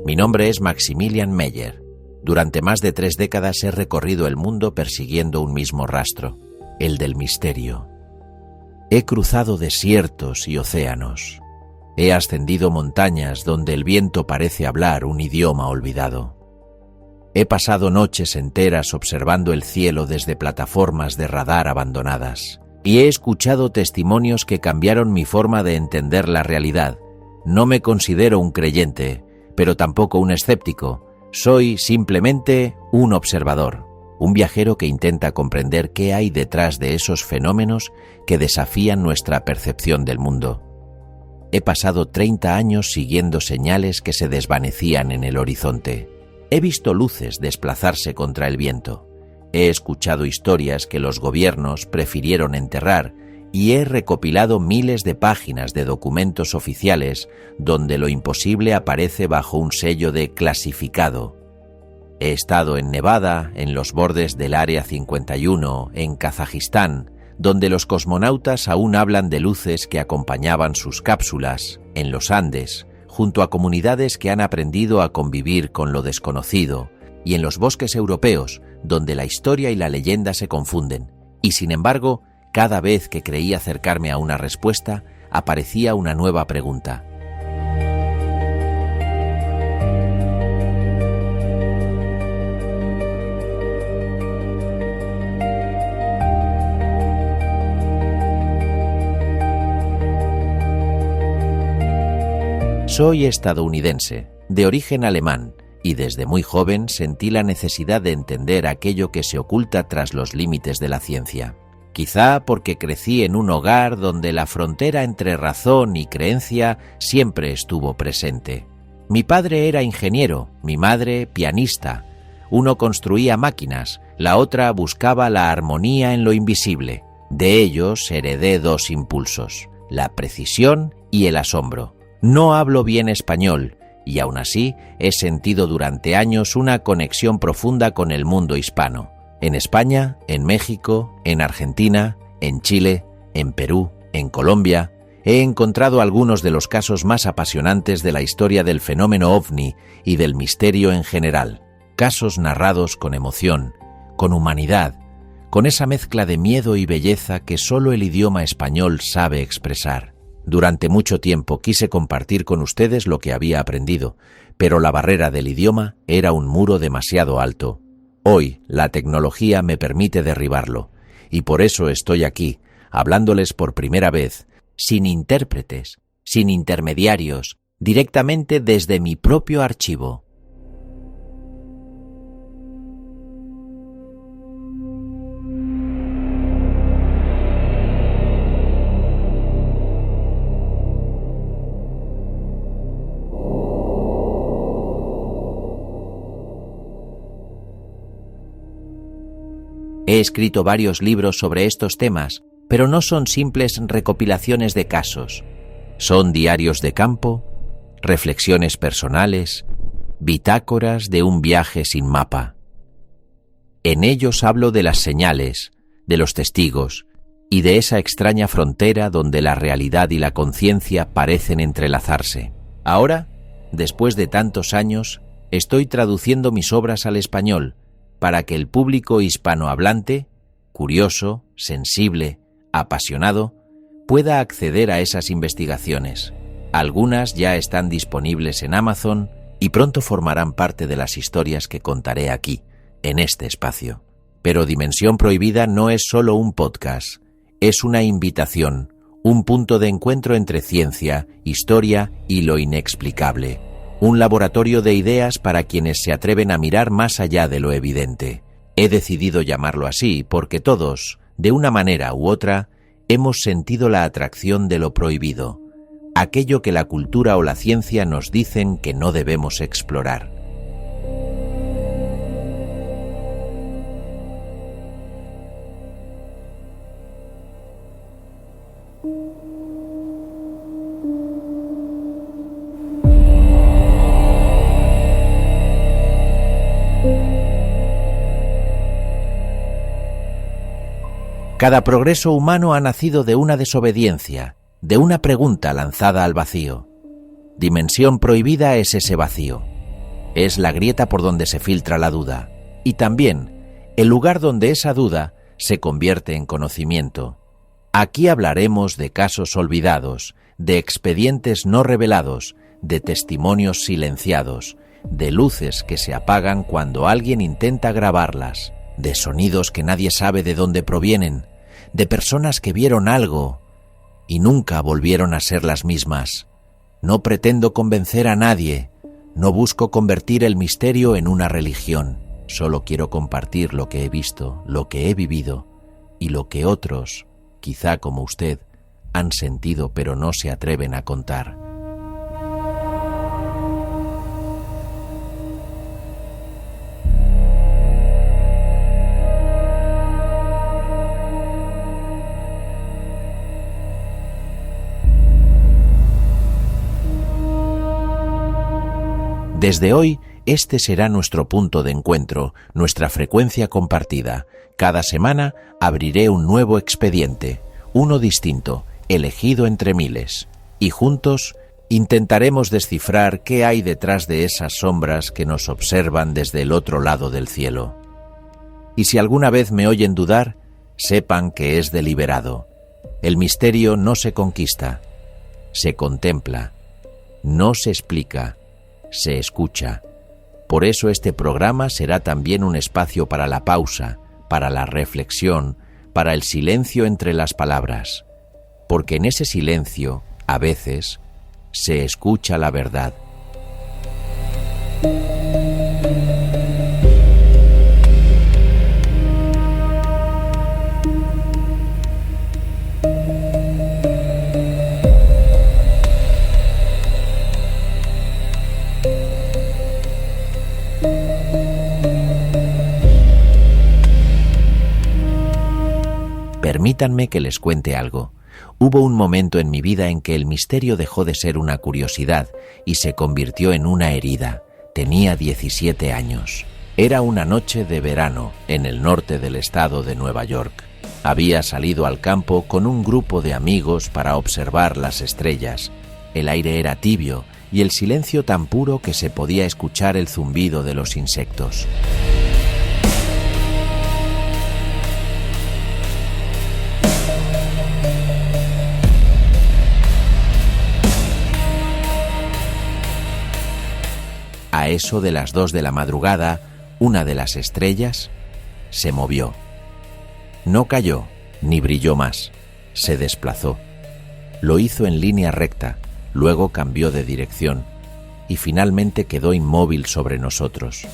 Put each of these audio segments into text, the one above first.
Mi nombre es Maximilian Meyer. Durante más de 3 décadas he recorrido el mundo persiguiendo un mismo rastro, el del misterio. He cruzado desiertos y océanos. He ascendido montañas donde el viento parece hablar un idioma olvidado. He pasado noches enteras observando el cielo desde plataformas de radar abandonadas. Y he escuchado testimonios que cambiaron mi forma de entender la realidad. No me considero un creyente, pero tampoco un escéptico. Soy simplemente un observador, un viajero que intenta comprender qué hay detrás de esos fenómenos que desafían nuestra percepción del mundo. He pasado 30 años siguiendo señales que se desvanecían en el horizonte. He visto luces desplazarse contra el viento. He escuchado historias que los gobiernos prefirieron enterrar y he recopilado miles de páginas de documentos oficiales donde lo imposible aparece bajo un sello de clasificado. He estado en Nevada, en los bordes del Área 51, en Kazajistán, donde los cosmonautas aún hablan de luces que acompañaban sus cápsulas, en los Andes, junto a comunidades que han aprendido a convivir con lo desconocido, y en los bosques europeos, donde la historia y la leyenda se confunden, y sin embargo, cada vez que creí acercarme a una respuesta, aparecía una nueva pregunta. Soy estadounidense, de origen alemán, y desde muy joven sentí la necesidad de entender aquello que se oculta tras los límites de la ciencia. Quizá porque crecí en un hogar donde la frontera entre razón y creencia siempre estuvo presente. Mi padre era ingeniero, mi madre pianista. Uno construía máquinas, la otra buscaba la armonía en lo invisible. De ellos heredé 2 impulsos, la precisión y el asombro. No hablo bien español, y aún así he sentido durante años una conexión profunda con el mundo hispano. En España, en México, en Argentina, en Chile, en Perú, en Colombia, he encontrado algunos de los casos más apasionantes de la historia del fenómeno ovni y del misterio en general. Casos narrados con emoción, con humanidad, con esa mezcla de miedo y belleza que solo el idioma español sabe expresar. Durante mucho tiempo quise compartir con ustedes lo que había aprendido, pero la barrera del idioma era un muro demasiado alto. Hoy, la tecnología me permite derribarlo, y por eso estoy aquí, hablándoles por primera vez, sin intérpretes, sin intermediarios, directamente desde mi propio archivo. He escrito varios libros sobre estos temas, pero no son simples recopilaciones de casos. Son diarios de campo, reflexiones personales, bitácoras de un viaje sin mapa. En ellos hablo de las señales, de los testigos y de esa extraña frontera donde la realidad y la conciencia parecen entrelazarse. Ahora, después de tantos años, estoy traduciendo mis obras al español, para que el público hispanohablante, curioso, sensible, apasionado, pueda acceder a esas investigaciones. Algunas ya están disponibles en Amazon y pronto formarán parte de las historias que contaré aquí, en este espacio. Pero Dimensión Prohibida no es solo un podcast, es una invitación, un punto de encuentro entre ciencia, historia y lo inexplicable. Un laboratorio de ideas para quienes se atreven a mirar más allá de lo evidente. He decidido llamarlo así porque todos, de una manera u otra, hemos sentido la atracción de lo prohibido, aquello que la cultura o la ciencia nos dicen que no debemos explorar. Cada progreso humano ha nacido de una desobediencia, de una pregunta lanzada al vacío. Dimensión Prohibida es ese vacío. Es la grieta por donde se filtra la duda, y también el lugar donde esa duda se convierte en conocimiento. Aquí hablaremos de casos olvidados, de expedientes no revelados, de testimonios silenciados, de luces que se apagan cuando alguien intenta grabarlas, de sonidos que nadie sabe de dónde provienen, de personas que vieron algo y nunca volvieron a ser las mismas. No pretendo convencer a nadie, no busco convertir el misterio en una religión. Solo quiero compartir lo que he visto, lo que he vivido y lo que otros, quizá como usted, han sentido pero no se atreven a contar. Desde hoy, este será nuestro punto de encuentro, nuestra frecuencia compartida. Cada semana abriré un nuevo expediente, uno distinto, elegido entre miles, y juntos intentaremos descifrar qué hay detrás de esas sombras que nos observan desde el otro lado del cielo. Y si alguna vez me oyen dudar, sepan que es deliberado. El misterio no se conquista, se contempla, no se explica, se escucha. Por eso este programa será también un espacio para la pausa, para la reflexión, para el silencio entre las palabras. Porque en ese silencio, a veces, se escucha la verdad. Permítanme que les cuente algo. Hubo un momento en mi vida en que el misterio dejó de ser una curiosidad y se convirtió en una herida. Tenía 17 años. Era una noche de verano en el norte del estado de Nueva York. Había salido al campo con un grupo de amigos para observar las estrellas. El aire era tibio y el silencio tan puro que se podía escuchar el zumbido de los insectos. A eso de las 2 de la madrugada, una de las estrellas se movió. No cayó, ni brilló más. Se desplazó. Lo hizo en línea recta, luego cambió de dirección y finalmente quedó inmóvil sobre nosotros.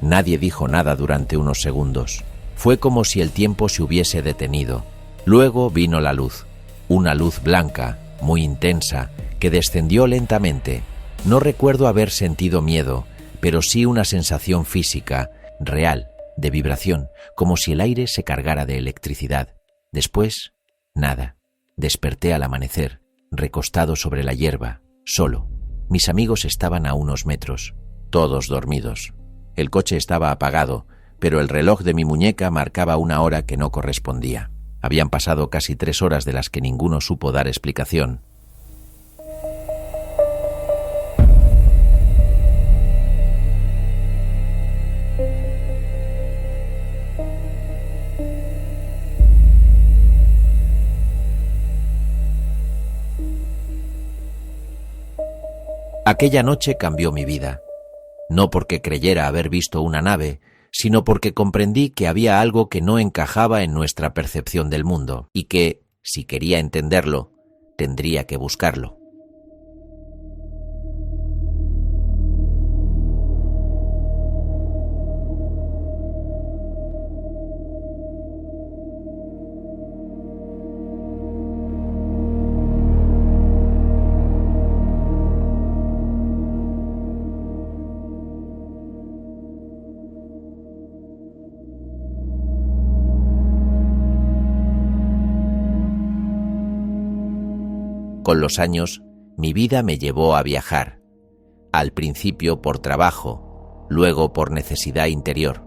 Nadie dijo nada durante unos segundos. Fue como si el tiempo se hubiese detenido. Luego vino la luz, una luz blanca, muy intensa, que descendió lentamente. No recuerdo haber sentido miedo, pero sí una sensación física, real, de vibración, como si el aire se cargara de electricidad. Después, nada. Desperté al amanecer, recostado sobre la hierba, solo. Mis amigos estaban a unos metros, todos dormidos. El coche estaba apagado, pero el reloj de mi muñeca marcaba una hora que no correspondía. Habían pasado casi 3 horas de las que ninguno supo dar explicación. Aquella noche cambió mi vida, no porque creyera haber visto una nave, sino porque comprendí que había algo que no encajaba en nuestra percepción del mundo y que, si quería entenderlo, tendría que buscarlo. Con los años, mi vida me llevó a viajar, al principio por trabajo, luego por necesidad interior.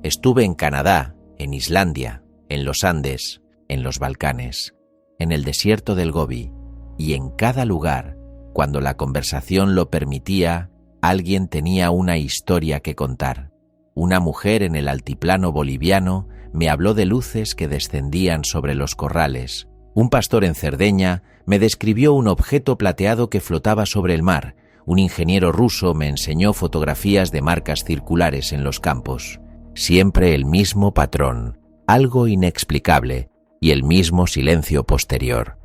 Estuve en Canadá, en Islandia, en los Andes, en los Balcanes, en el desierto del Gobi, y en cada lugar, cuando la conversación lo permitía, Alguien tenía una historia que contar. Una mujer en el altiplano boliviano me habló de luces que descendían sobre los corrales. Un pastor en Cerdeña me describió un objeto plateado que flotaba sobre el mar. Un ingeniero ruso me enseñó fotografías de marcas circulares en los campos. Siempre el mismo patrón, algo inexplicable y el mismo silencio posterior.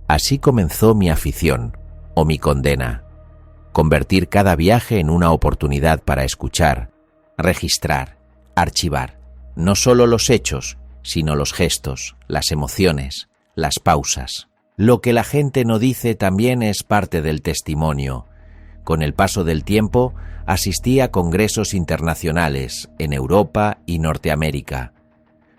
Así comenzó mi afición, o mi condena. Convertir cada viaje en una oportunidad para escuchar, registrar, archivar, no solo los hechos, sino los gestos, las emociones, las pausas. Lo que la gente no dice también es parte del testimonio. Con el paso del tiempo, asistí a congresos internacionales en Europa y Norteamérica.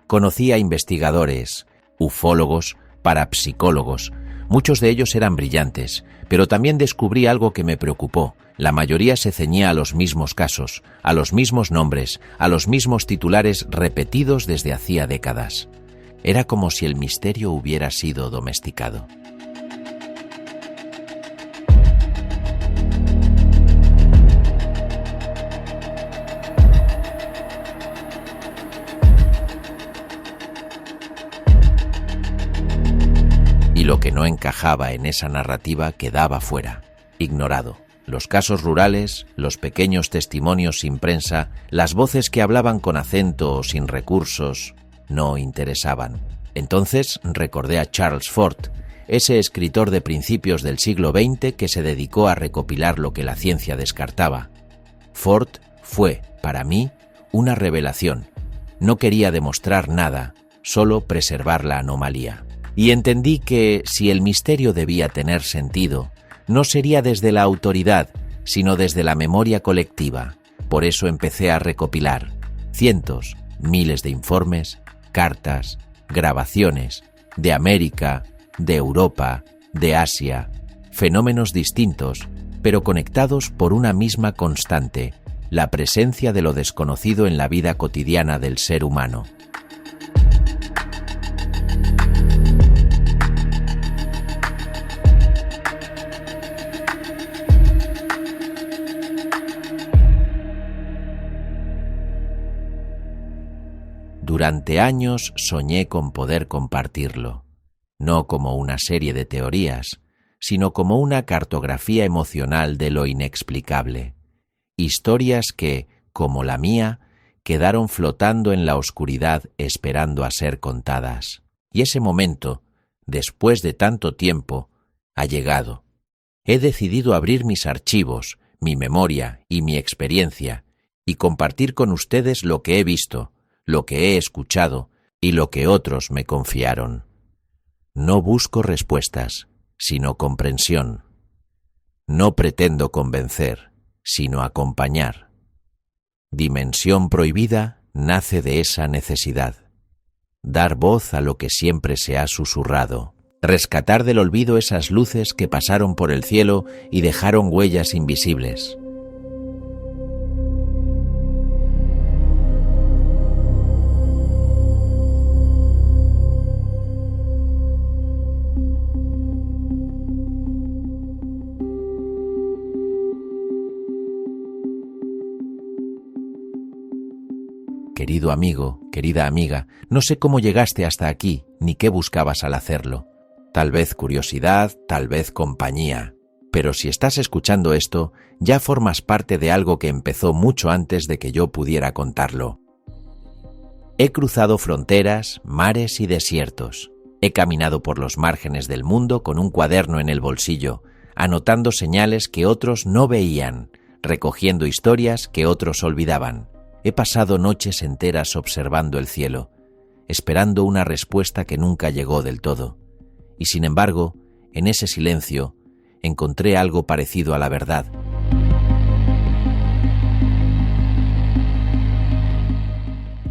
Conocí a investigadores, ufólogos, parapsicólogos. Muchos de ellos eran brillantes, pero también descubrí algo que me preocupó. La mayoría se ceñía a los mismos casos, a los mismos nombres, a los mismos titulares repetidos desde hacía décadas. Era como si el misterio hubiera sido domesticado. Y lo que no encajaba en esa narrativa quedaba fuera, ignorado. Los casos rurales, los pequeños testimonios sin prensa, las voces que hablaban con acento o sin recursos, no interesaban. Entonces recordé a Charles Fort, ese escritor de principios del siglo XX que se dedicó a recopilar lo que la ciencia descartaba. Fort fue, para mí, una revelación. No quería demostrar nada, solo preservar la anomalía. Y entendí que, si el misterio debía tener sentido, no sería desde la autoridad, sino desde la memoria colectiva. Por eso empecé a recopilar cientos, miles de informes, cartas, grabaciones, de América, de Europa, de Asia, fenómenos distintos, pero conectados por una misma constante, la presencia de lo desconocido en la vida cotidiana del ser humano. Durante años soñé con poder compartirlo, no como una serie de teorías, sino como una cartografía emocional de lo inexplicable. Historias que, como la mía, quedaron flotando en la oscuridad esperando a ser contadas. Y ese momento, después de tanto tiempo, ha llegado. He decidido abrir mis archivos, mi memoria y mi experiencia, y compartir con ustedes lo que he visto, lo que he escuchado y lo que otros me confiaron. No busco respuestas, sino comprensión. No pretendo convencer, sino acompañar. Dimensión Prohibida nace de esa necesidad. Dar voz a lo que siempre se ha susurrado. Rescatar del olvido esas luces que pasaron por el cielo y dejaron huellas invisibles. Querido amigo, querida amiga, no sé cómo llegaste hasta aquí, ni qué buscabas al hacerlo. Tal vez curiosidad, tal vez compañía. Pero si estás escuchando esto, ya formas parte de algo que empezó mucho antes de que yo pudiera contarlo. He cruzado fronteras, mares y desiertos. He caminado por los márgenes del mundo con un cuaderno en el bolsillo, anotando señales que otros no veían, recogiendo historias que otros olvidaban. He pasado noches enteras observando el cielo, esperando una respuesta que nunca llegó del todo. Y sin embargo, en ese silencio, encontré algo parecido a la verdad.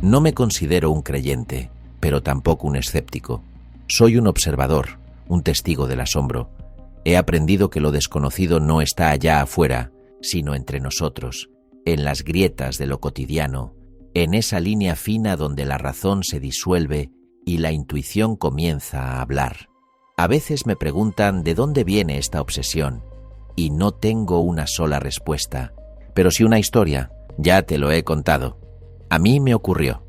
No me considero un creyente, pero tampoco un escéptico. Soy un observador, un testigo del asombro. He aprendido que lo desconocido no está allá afuera, sino entre nosotros, en las grietas de lo cotidiano, en esa línea fina donde la razón se disuelve y la intuición comienza a hablar. A veces me preguntan de dónde viene esta obsesión, y no tengo una sola respuesta, Pero si una historia, ya te lo he contado. A mí me ocurrió.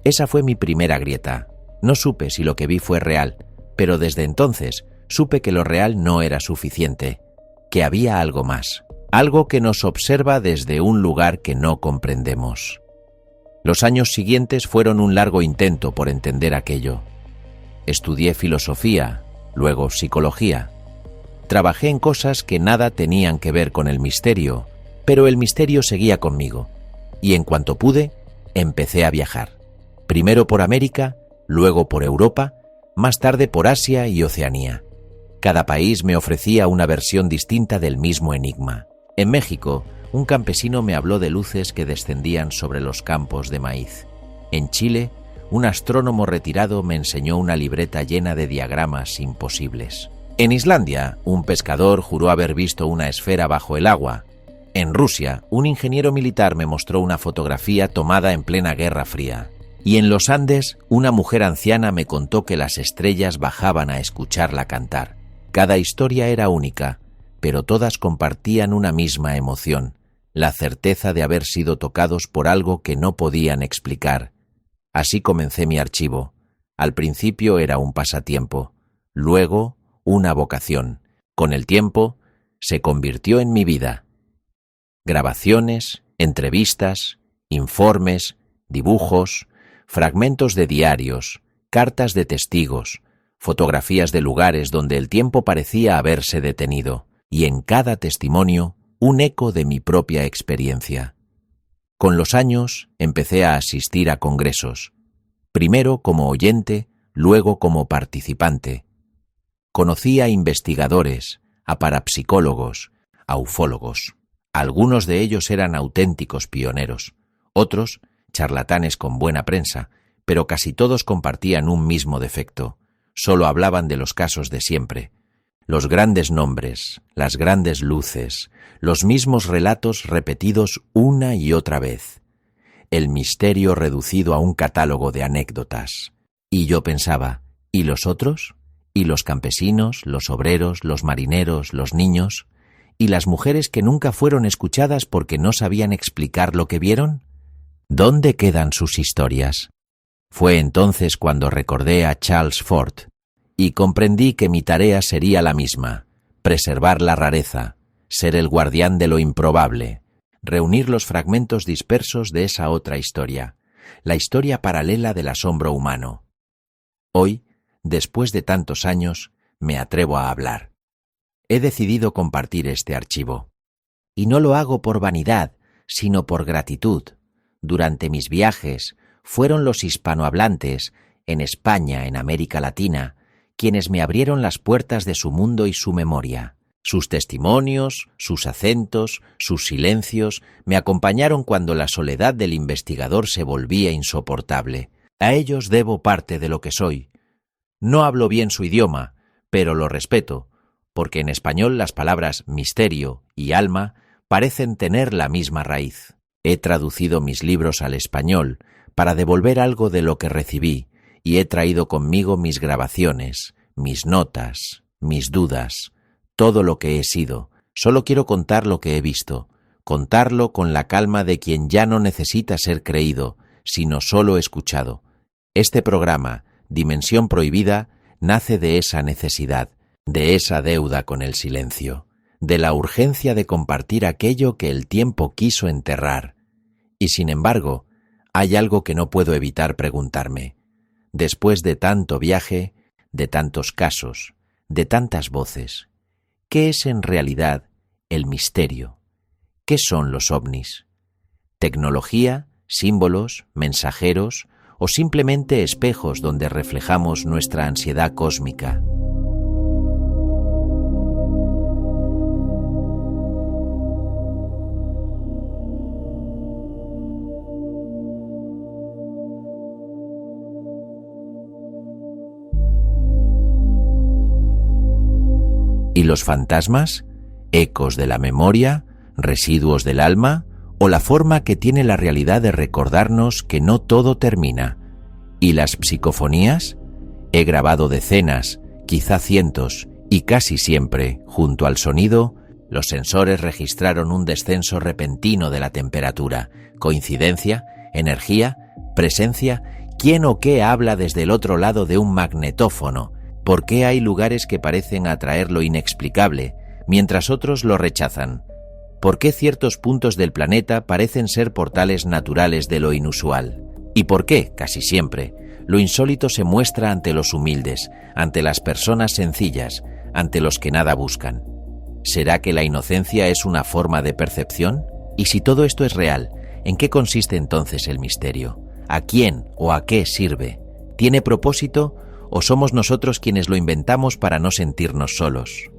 Esa fue mi primera grieta. No supe si lo que vi fue real, pero desde entonces supe que lo real no era suficiente, que había algo más, algo que nos observa desde un lugar que no comprendemos. Los años siguientes fueron un largo intento por entender aquello. Estudié filosofía, luego psicología. Trabajé en cosas que nada tenían que ver con el misterio, pero el misterio seguía conmigo, y en cuanto pude, empecé a viajar. Primero por América, luego por Europa, más tarde por Asia y Oceanía. Cada país me ofrecía una versión distinta del mismo enigma. En México, un campesino me habló de luces que descendían sobre los campos de maíz. En Chile, un astrónomo retirado me enseñó una libreta llena de diagramas imposibles. En Islandia, un pescador juró haber visto una esfera bajo el agua. En Rusia, un ingeniero militar me mostró una fotografía tomada en plena Guerra Fría. Y en los Andes, una mujer anciana me contó que las estrellas bajaban a escucharla cantar. Cada historia era única, pero todas compartían una misma emoción, la certeza de haber sido tocados por algo que no podían explicar. Así comencé mi archivo. Al principio era un pasatiempo, luego una vocación. Con el tiempo, se convirtió en mi vida. Grabaciones, entrevistas, informes, dibujos, fragmentos de diarios, cartas de testigos, fotografías de lugares donde el tiempo parecía haberse detenido, y en cada testimonio un eco de mi propia experiencia. Con los años empecé a asistir a congresos, primero como oyente, luego como participante. Conocí a investigadores, a parapsicólogos, a ufólogos. Algunos de ellos eran auténticos pioneros, otros charlatanes con buena prensa, pero casi todos compartían un mismo defecto. Solo hablaban de los casos de siempre. Los grandes nombres, las grandes luces, los mismos relatos repetidos una y otra vez. El misterio reducido a un catálogo de anécdotas. Y yo pensaba, ¿y los otros? ¿Y los campesinos, los obreros, los marineros, los niños? ¿Y las mujeres que nunca fueron escuchadas porque no sabían explicar lo que vieron? ¿Dónde quedan sus historias? Fue entonces cuando recordé a Charles Fort y comprendí que mi tarea sería la misma: preservar la rareza, ser el guardián de lo improbable, reunir los fragmentos dispersos de esa otra historia, la historia paralela del asombro humano. Hoy, después de tantos años, me atrevo a hablar. He decidido compartir este archivo. Y no lo hago por vanidad, sino por gratitud. Durante mis viajes, fueron los hispanohablantes, en España, en América Latina, quienes me abrieron las puertas de su mundo y su memoria. Sus testimonios, sus acentos, sus silencios me acompañaron cuando la soledad del investigador se volvía insoportable. A ellos debo parte de lo que soy. No hablo bien su idioma, pero lo respeto, porque en español las palabras misterio y alma parecen tener la misma raíz. He traducido mis libros al español para devolver algo de lo que recibí, y he traído conmigo mis grabaciones, mis notas, mis dudas, todo lo que he sido. Solo quiero contar lo que he visto, contarlo con la calma de quien ya no necesita ser creído, sino solo escuchado. Este programa, Dimensión Prohibida, nace de esa necesidad, de esa deuda con el silencio, de la urgencia de compartir aquello que el tiempo quiso enterrar. Y sin embargo, hay algo que no puedo evitar preguntarme. Después de tanto viaje, de tantos casos, de tantas voces, ¿qué es en realidad el misterio? ¿Qué son los ovnis? ¿Tecnología, símbolos, mensajeros o simplemente espejos donde reflejamos nuestra ansiedad cósmica? ¿Y los fantasmas? ¿Ecos de la memoria? ¿Residuos del alma? ¿O la forma que tiene la realidad de recordarnos que no todo termina? ¿Y las psicofonías? He grabado decenas, quizá cientos, y casi siempre, junto al sonido, Los sensores registraron un descenso repentino de la temperatura. ¿Coincidencia? ¿Energía? ¿Presencia? ¿Quién o qué habla desde el otro lado de un magnetófono? ¿Por qué hay lugares que parecen atraer lo inexplicable, mientras otros lo rechazan? ¿Por qué ciertos puntos del planeta parecen ser portales naturales de lo inusual? ¿Y por qué, casi siempre, lo insólito se muestra ante los humildes, ante las personas sencillas, ante los que nada buscan? ¿Será que la inocencia es una forma de percepción? Y si todo esto es real, ¿en qué consiste entonces el misterio? ¿A quién o a qué sirve? ¿Tiene propósito o somos nosotros quienes lo inventamos para no sentirnos solos?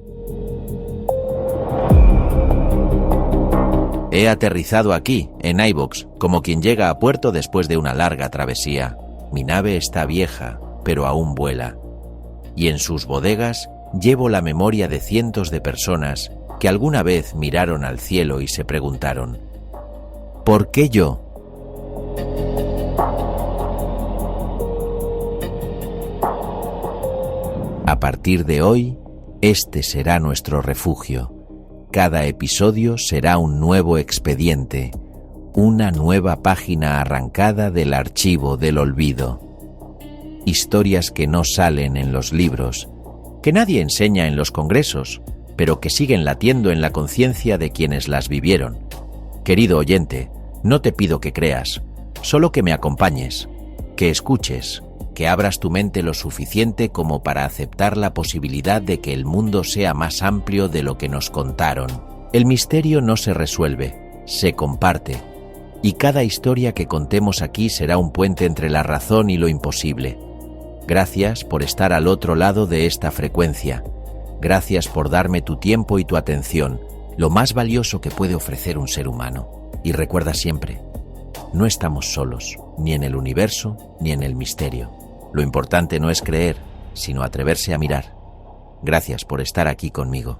He aterrizado aquí, en iVoox, como quien llega a puerto después de una larga travesía. Mi nave está vieja, pero aún vuela. Y en sus bodegas llevo la memoria de cientos de personas que alguna vez miraron al cielo y se preguntaron: ¿por qué yo? A partir de hoy, este será nuestro refugio. Cada episodio será un nuevo expediente, una nueva página arrancada del archivo del olvido. Historias que no salen en los libros, que nadie enseña en los congresos, pero que siguen latiendo en la conciencia de quienes las vivieron. Querido oyente, no te pido que creas, solo que me acompañes, que escuches, que abras tu mente lo suficiente como para aceptar la posibilidad de que el mundo sea más amplio de lo que nos contaron. El misterio no se resuelve, se comparte, y cada historia que contemos aquí será un puente entre la razón y lo imposible. Gracias por estar al otro lado de esta frecuencia. Gracias por darme tu tiempo y tu atención, lo más valioso que puede ofrecer un ser humano. Y recuerda siempre, no estamos solos, ni en el universo, ni en el misterio. Lo importante no es creer, sino atreverse a mirar. Gracias por estar aquí conmigo.